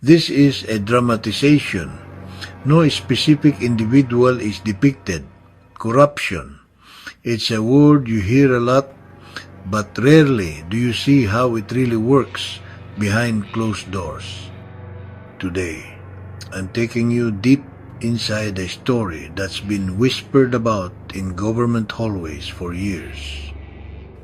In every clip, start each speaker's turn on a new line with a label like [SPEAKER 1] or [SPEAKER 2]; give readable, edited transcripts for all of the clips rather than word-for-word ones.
[SPEAKER 1] This is a dramatization. No specific individual is depicted. Corruption. It's a word you hear a lot, but rarely do you see how it really works behind closed doors. Today, I'm taking you deep inside a story that's been whispered about in government hallways for years.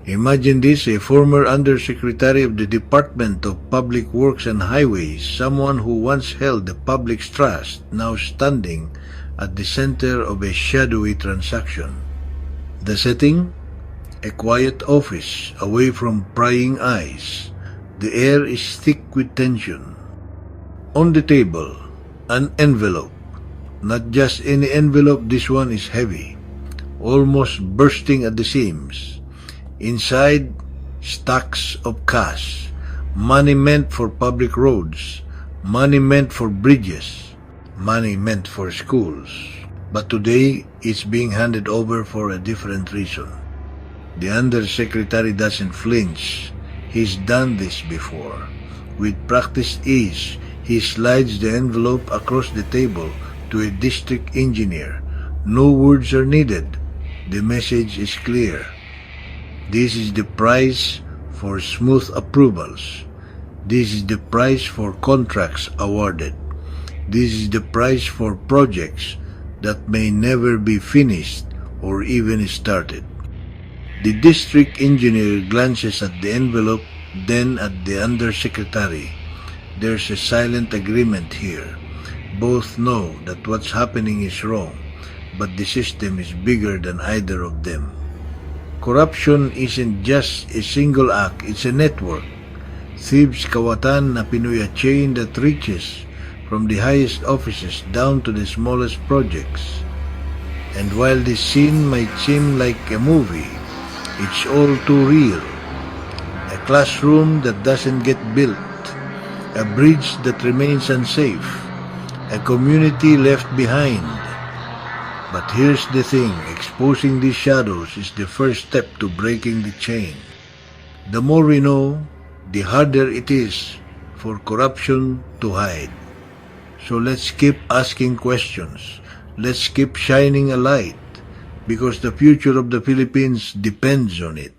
[SPEAKER 1] Imagine this: a former Undersecretary of the Department of Public Works and Highways, someone who once held the public's trust, now standing at the center of a shadowy transaction. The setting? A quiet office, away from prying eyes. The air is thick with tension. On the table, an envelope. Not just any envelope, this one is heavy, almost bursting at the seams. Inside, stacks of cash, money meant for public roads, money meant for bridges, money meant for schools. But today, it's being handed over for a different reason. The Undersecretary doesn't flinch. He's done this before. With practiced ease, he slides the envelope across the table to a district engineer. No words are needed. The message is clear. This is the price for smooth approvals. This is the price for contracts awarded. This is the price for projects that may never be finished or even started. The district engineer glances at the envelope, then at the Undersecretary. There's a silent agreement here. Both know that what's happening is wrong, but the system is bigger than either of them. Corruption isn't just a single act, it's a network. Thieves' kawatan na Pinoy, a chain that reaches from the highest offices down to the smallest projects. And while this scene might seem like a movie, it's all too real. A classroom that doesn't get built, a bridge that remains unsafe, a community left behind. But here's the thing, exposing these shadows is the first step to breaking the chain. The more we know, the harder it is for corruption to hide. So let's keep asking questions. Let's keep shining a light, because the future of the Philippines depends on it.